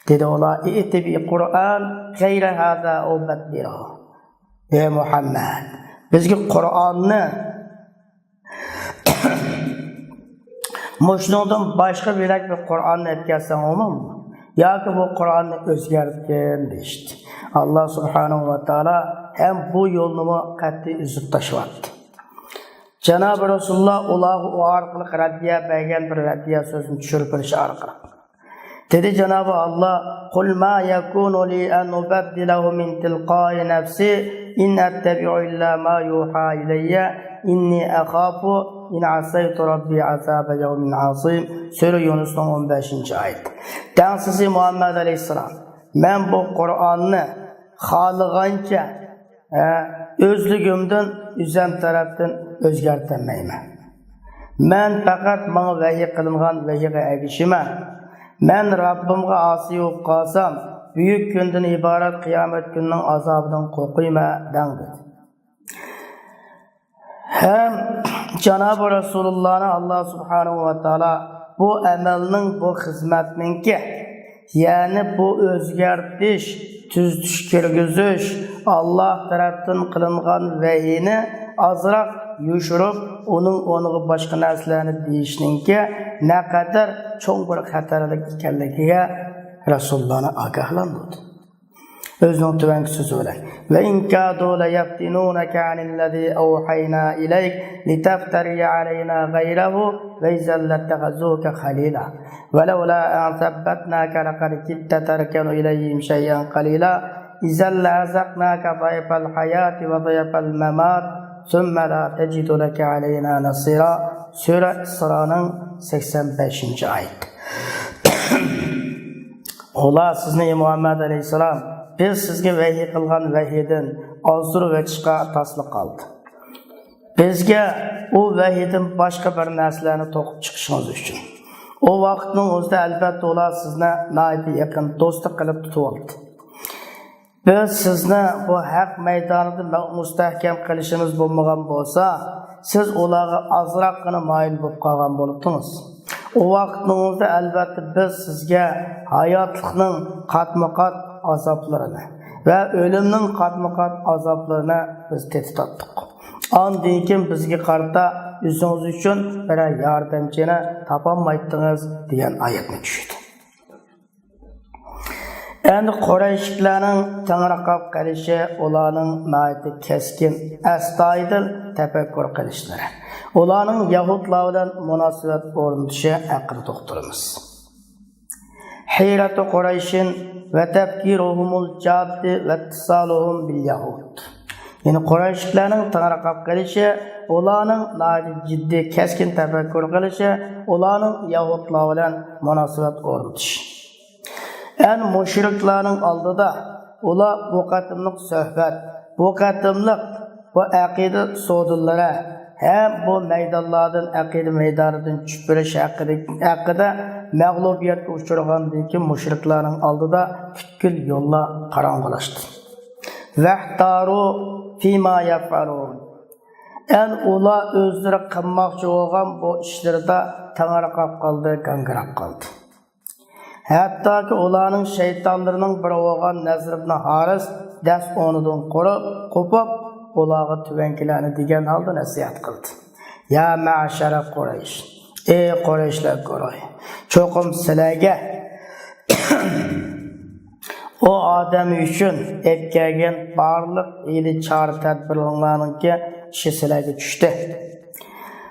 [SPEAKER 2] Dedi ular itibi Qur'on g'ayra hada ubaddiru. Ey Muhammad, bizga Qur'onni Muşnundan başka bir Kur'an'ı etkilsen olmaz mı? Ya ki bu Kur'an'ı özgertken deyişti. Allah subhanahu wa ta'ala hem bu yolunu katli üzüp taşıvattı. Cenab-ı Resulullah o arkalık raddiye beygen bir raddiye sözünü düşürüp bir şey arkalık. Dedi Cenab-ı Allah Kul ma yakunu li en ubeddilehu min tilqai nefsi in ettebi'u illa ma yuha ileyye inni akhafu İn asaytu rabbi azabe yevmin azim. Sure Yunus'un 15. ayet. Densiz Muhammed aleyhisselam ben bu Kur'an'ı halıganca özlügümden üzem taraftan özgertemeyim. Ben fakat bana vahiy kılıngan vahiye erişime. Ben Rabbimge asi olup kalsam büyük günden ibaret kıyamet gününün azabından korkuyma dendi. Hem Cenab-ı Resulullah'ın Allah subhanahu wa ta'ala bu emelinin, bu hizmetinin ki yani bu özgertiş, tüzdüş kirgüzüş Allah tarafından kılıngan vehiyini azrak yuşurup onu başka neslerini deyişinin ki ne kadar çok bir hatarlık ikenliğe Resulullah'ın agahlandı. Özünün tüvenki sözü öyle. Ve in kâdû leyeftinûneke anillezî evhaynâ ileyk liteftariye aleyna gayrehu ve izellettegazûke halîlâ. Ve levlâ en sebbetnâke lekad kitte terkenu ileyhim şey'en kalîlâ. İzelle azaknâke zayıfel hayâti ve zayıfel memât. Sümme lâ tecidü leke aleyna nasîrâ. Sure İsra'nın 85. ayet. Ola sizni Muhammed aleyhisselam biz sizge vahiy qilgan vahiydan ozdur ve chiqa tasliq qildi. Bizga o vahiydan boshqa bir narsalarni to'qib chiqishingiz uchun. O vaqtning o'zida albatta ular sizni nihoyatda yaqin do'stlik qilib tutib oldi. Biz sizni bu haq maydonida mustahkam qilishimiz bo'lmagan bo'lsa, siz ularga azroqgina moyil bo'lib qolgan bo'libdingiz. O vaqtning albatta biz sizga hayotlikning qatma-qat azoblarini ve ölümning qatma-qat azoblarini biz tetib tutdik. Ondan keyin bizga qarata o'zingiz uchun bir yordamchini topolmaydingiz degan oyatni tushdi. Endi Qurayshlarning tanraqab qilishi, ularning nayati keskin, astoydil tafakkur qilishlari, ularning Yahudlar bilan munosabat o'rnatishi haqida to'xtalamiz. Hayratu Qurayshin va tafkiruhumul jaddi va ittisaluhum bil Yahud. Yani Qurayshlarning tanraqab qilishi, ularning nayati jiddiy keskin tafakkur qilishi, ularning Yahudlar bilan munosabat o'rnatishi. En müşriklerin aldıda ular bu katımlık sohbet, bu katımlık bu akide sodullara hem bu meydanlardan akide meydanından çıkış hakkında mağlubiyet uçurğandaki müşriklerin aldıda kütkül yolla karangulaştı. Vehtaru fima yafarun. En ular özleri kılmakçı olan bu işlerde tanrıqap kaldı, gangırap kaldı. Hatta ki ularning şeytanlarının biri olan Nazr ibn Haris ders onudan kopup ularga tüvenkilerini digen halda nasihat kıldı. Ya ma'şara Quraysh, ey Qurayshlar guruhi, çoğum sizlarga o adam üçün etkigen barliq ili çağrı tadbirlariningki ishi sizlarga tushdi.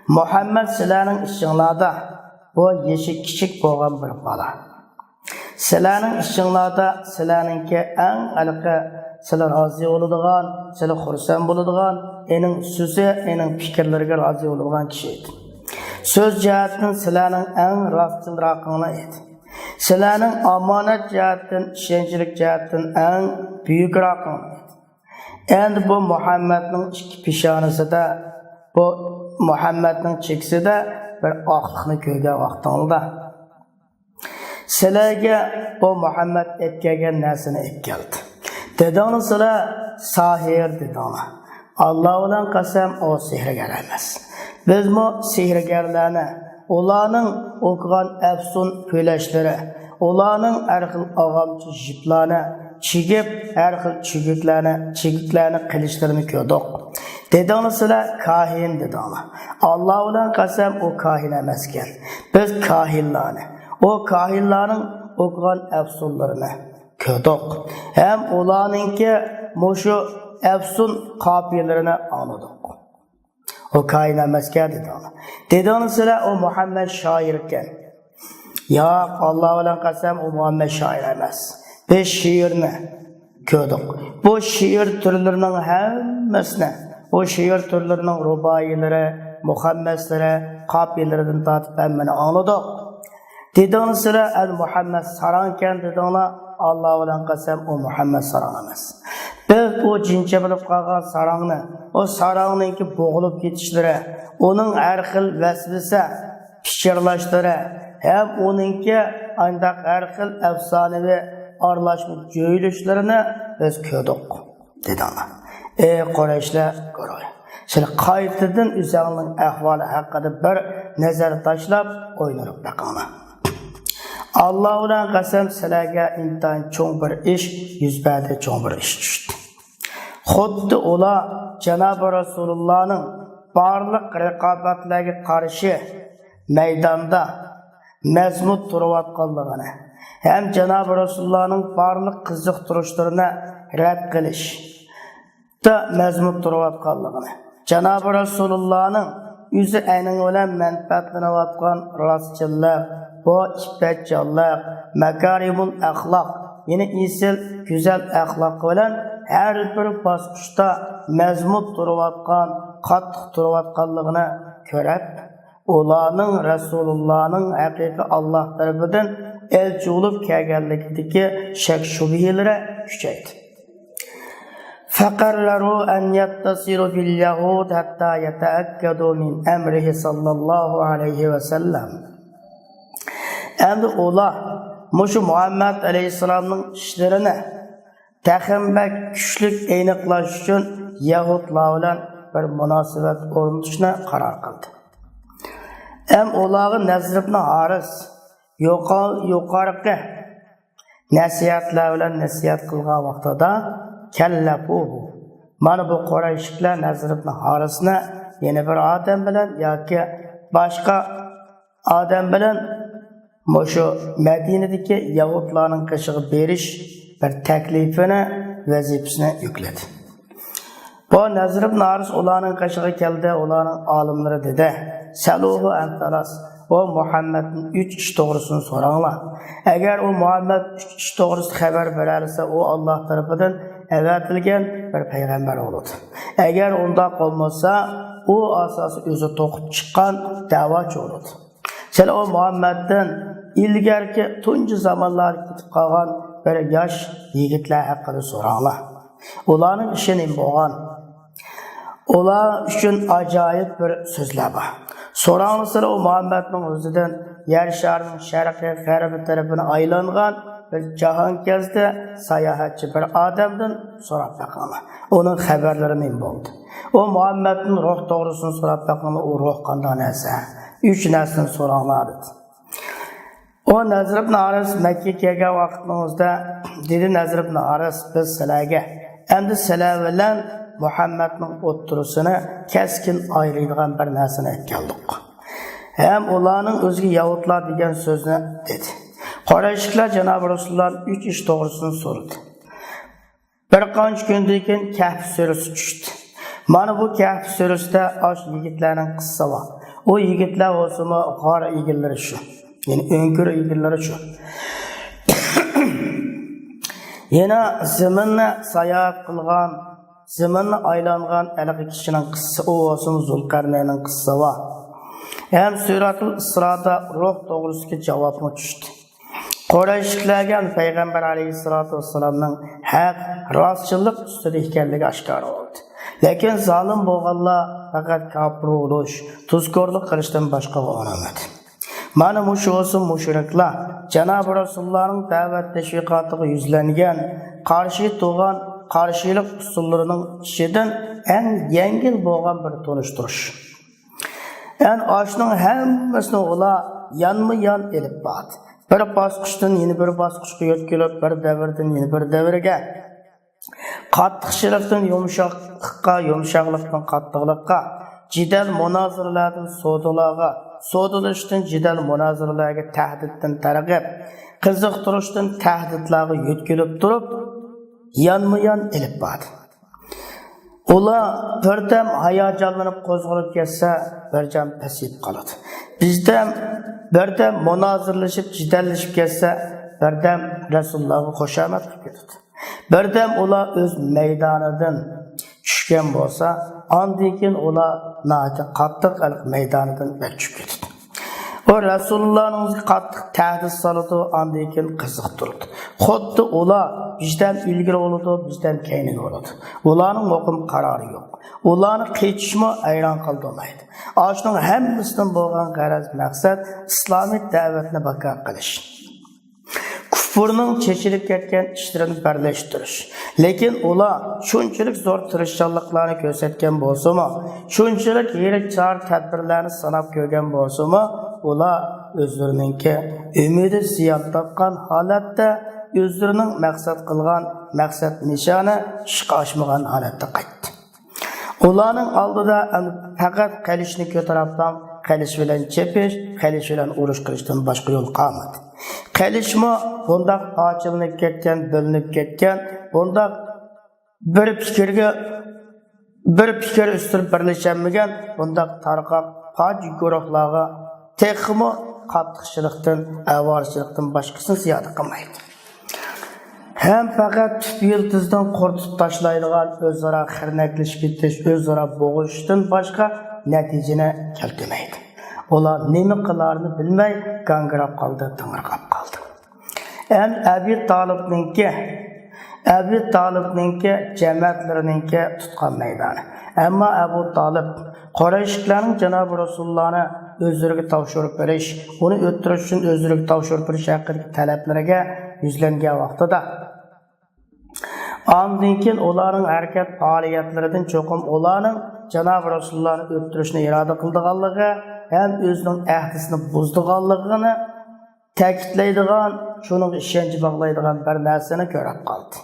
[SPEAKER 2] Muhammad sizlarning ishinglarda bu yeshi kichik bo'lgan bir bola. Sizlarning ishinglarda sizlarningki eng alqi sizlar rozi bo'ladigan, sizlar xursand bo'ladigan, ening so'zi, ening fikrlariga rozi bo'ladigan kishi edi. So'z jihatdan sizlarning eng rostchilroqinglar edi. Sizlarning omonat jihatdan, ishonchlik jihatdan eng buyukroqinglar edi. Endi bu Muhammadning ikki peshonasida, bu Muhammadning cheksida bir oqliqni ko'rgan vaqtingizda sizlarga bu Muhammad etkigen narsani etkeldi. Dediniz sizlar sahir dediniz. Allah bilan qasam o sehrgar emas. Biz bu sehrgarlarni, ularning o'qigan afsun kuylashlari, ularning har xil og'amchi jiplarni chigib, har xil chigiklarni qilishlarini ko'rdik. Dediniz sizlar kahin dediniz. Allah bilan qasam o kahin emas ekan. Biz kahinlarni, o kahinlerin okugan efsunlarını kördük. Hem ularınki muşu efsun kapiyelerini anladık. O kahin emeske dedi ona. Dedi onu sıra o Muhammed şairken. Ya Allah olan kasem o Muhammed şair emez. Biz şiirini kördük. Bu şiir türlerinin hemmesine, o şiir türlerinin rubayileri, Muhammedleri, kapiyelerinden tatip emmeni anladık. Dediniz sıra el Muhammed saranken dediğine Allah olan qasam o Muhammed saran emas. Biz o cinçe bilip qalgan sarangni, o sarangninki bo'g'ilib ketishleri, onun har xil vasvasa pichirlashlari, hem onunki andaq har xil afsonaviy aralashma joylashlarini biz ko'rdik dedi ona. Ey Qurayshlar guruhi, sizlar qaytadan o'zingizning ahvoli haqida bir nazar tashlab o'ylab baqinglar. Allah ulan qasam sizlarga intan cho'ng bir ish yuz berdi, cho'ng bir ish tushdi. Xuddi ular Janob Rasulullohning barliq raqobatlarga qarshi maydonda mazmut turayotganligini, ham Janob Rasulullohning barliq qiziqtirishlarini rad qilishda mazmut turayotganligini, Janob Rasulullohning o'zi aynan bilan manfaatlanayotgan rostchilar, bu iffetçilik, makarimul axloq, yine isil güzel axloq bilan her bir bosqichda mazmut turayotgan, qattiq turayotganligini ko'rib, ularning Rasulullohning haqiqiy Alloh tarafidan elchi bo'lib kelganligidagi shak shubhalari kuchaydi. فقرروا أن يتصلوا باليهود حتى يتأكدوا من أمره صلى الله عليه وسلم. Endi ular Muşu Muhammed Aleyhisselam'ın işlerini təxminbək güçlük aniqlash uchun Yahudlar bilan bir munosabat o'rnatishni qaror qildi. Hem ularga Nazr ibn Haris yuqorqi nasihatlar bilan nasihat qilgan vaqtida kallafuhu, Mana bu Qurayshliklar Nazr ibn Harisni yana bir odam bilan yoki boshqa odam bilan mushu Madinadagi Yahudlarning qishig'i berish bir taklifini, vazifasini yukladi. Bu Nazr ibn Haris ularning qishig'i keldi, ularning olimlari dedi: "Saluhu antaras, o Muhammadning 3 ish to'g'risini so'ranglar. Agar u Muhammad 3 ish to'g'risida xabar berarsa, u Alloh tomonidan avatilgan bir payg'ambar bo'ladi. Agar unda bo'lmasa, u asosi o'zi to'qib chiqqan da'vochi bo'ladi. Sen o Muhammaddan ilgarki tunji zamonlar ketib qolgan bir yosh yigitlar haqida so'ranglar. Ularning ishi nima bo'lgan? Ular uchun ajoyib bir so'zlar bor. So'ranglar, o Muhammadning o'zidan yer sharining sharqiy g'arbiy tarafini aylangan bir jahon kezdi sayohatchi bir odamdan so'rab baqinglar. Uning xabarlari nima bo'ldi? O Muhammadning ruh to'g'risini so'rab baqinglar, u ruh qanday narsa? 3 narsani so'ranglar dedi. O Nazr ibn Haris Makka kelgan vaqtimizda dedi Nazr ibn Haris, biz sizlarga endi sizlar bilan Muhammadning o'ttirusini keskin ayiradigan bir narsani aytgandik. Hem ularning o'ziga Yahudlar degan so'zni dedi. Qurayshliklar Janob Rasululloh 3 ish to'g'risini so'radi. Bir qancha kundan keyin Kahf surasi tushdi. Mana bu Kahf surasida osh yigitlarning qissasi bor. O yigitlar o'simi g'or egillari shu. Yani öngür egillari shu. Yana zaminni sayohat qilgan, zaminni aylangan alaqi kishining qissasi, o o'simi Zulqarnaynning qissasi bor. Hem Suratul Isroda ruh to'g'risida javobni tushdi. Qurayshliklarga payg'ambar alayhisolatu vassalamning haq, rostchilik ustida ekanligi oshkor bo'ldi. Lekin zolim bo'lganlar faqat kofir bo'lish, tuzkorlik qilishdan boshqa bo'lmadi. Mana mushusi mushriklar Janob Rasulullohning da'vat tashviqotiga yuzlangan, qarshi turgan qarshilik usullarining ichidan eng yengil bo'lgan bir tonishtirish. Yani aşının hammasini ular yanma-yan elib bordi. Bir bosqichdan yana bir bosqichga yo'tkilib, bir davrdan yana bir davrga, qattiqchilikdan yumshoqlikqa, yumshoqlikdan qattiqlikqa, jidal munoziralardan savdolarga, savdolashdan jidal munoziralarga, tahdiddan targ'ib, qiziqtirishdan tahdidlarga yo'tkilib turib, yanma-yan elib bordi. Ular birdam hayajonlanib qo'zg'alib ketsa, birjam pasayib qoladi. Bizdan birdam munozirlashib, jidallashib ketsa, birdam Rasulullohga xushomat qilib ketadi. Birdam ular o'z maydonidan tushgan bo'lsa, ondan keyin ular nati qattiq maydonidan tushib ketadi. O Rasulullahning qattiq tahdid soladi, ondan keyin qiziqtiradi. Xuddi ular bizdan ilgari bo'ladi, bizdan keyin bo'ladi. Ularning hukm qarori yo'q. Ularni qechishmo ayron qildirmaydi. Ashning hammasidan bo'lgan g'araz maqsad islomiy da'vatni baqo qilish. Kufrning chechilib ketgan ishlarini birlashtirish. Lekin ular shunchalik zo'r tirishchiliklarni ko'rsatgan bo'lsa-mu, shunchalik yirik chor tadbirlarni sanab ko'rgan bo'lsa-mu, ular o'zlarininki umidi ziyon topgan holatda o'zlarining maqsad qilgan maqsad nishoni ishga oshmagan holatda qaytdi. Ularning oldida faqat qalishni ko'taribdan, qalish bilan chepish, qalish bilan urush qilishdan boshqa yo'l qolmadi. Qalishmo bundaq parchalanib ketgan, bo'linib ketgan, bundaq bir fikr ustirib birlashanmagan, bundaq tarqab paj guruhlarga texmo qattiqchilikdan, avorchilikdan boshqasini ziyoda qilmaydi. Hem faqat tüp yıldızdan qortib tashlaydigan o'zaro xirnaklashib ketish, o'zaro bo'g'ishdan boshqa natijani keltirmaydi. Ular nima qilarini bilmay gangrab qoldi, tingirqab qoldi. Hem Abi Talibninki jamoatlarininki tutgan maydoni. Ammo Abu Talib Qurayshliklarning Janob Rasulullohni o'zlariga topshirib berish, uni o'ttirish uchun o'zlariga topshirib berish haqidagi talablariga yuzlangan vaqtida ondan keyin ularning harakat faoliyatlaridan cho'qim ularning Janob Rasulullohni o'ttirishni iroda qildiganligi ham o'zining ahdisini buzdiganligini ta'kidlaydigan, shuning ishonchi bog'laydigan bir narsani ko'rib qoldi.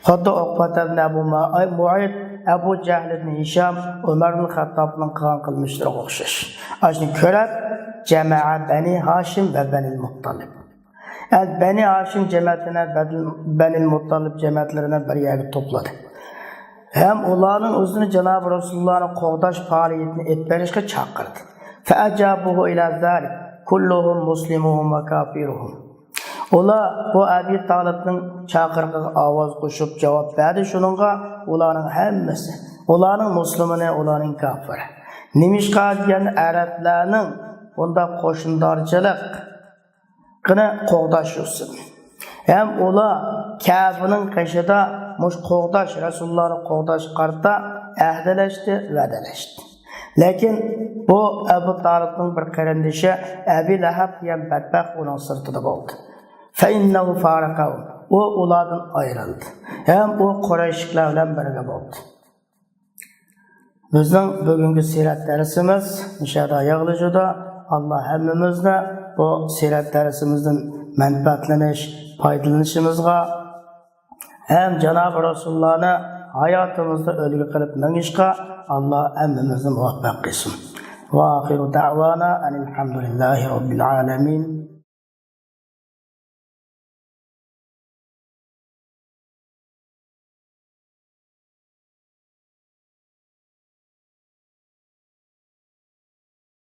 [SPEAKER 2] Xuddi Uqbat ibn Abu Muayt, Abu Jahl ibn Hisham, Umar ibn Xattobning qilgan qilmishlariga o'xshash. Ashni ko'rib, jamaa Bani Hashim va Bani Muttalib. Bani Hashim jamoatini Bani Muttalib jamoatlarini bir yerga to'pladi. Ham ularning o'zini Janob Rasulullohning qo'g'dash faoliyatini etberishga chaqirdi. Fa'ajabuhu ila zalik kulluhum muslimuhum va kafiruhum. Ular bu Abi Talibning chaqirig'iga ovoz qo'shib javob berdi. Shuningga ularning hammasi, ularning muslimini, ularning kafiri. Nimishqa degan arablarning bunda qo'shindorchilik qini qo'g'dash yo'sin. Ham ular Ka'baning qishida mush qo'g'dash Rasulullohning qo'g'dash qarta ahdlashdi, va'dalashdi. Lekin bu Abu Talibning bir qarindishi Abi Lahab degan badbaxt uning sirtida bo'ldi. Fa innahu faraqahu. U ulardan ayrıldı. Hem o Qurayshlar bilan birga bo'ldi. Bizning bugungi sirat darsimiz inshaalloh yig'ilishida Alloh hammamizni bu sirat darsimizdan manfaatlanish, foydalanishimizga hem Janob Rasulullohni hayotimizda ulgu qilib minishga Alloh hammamizni muvaffaq qilsin. Va axiru da'vana alhamdulillahi robbil alamin.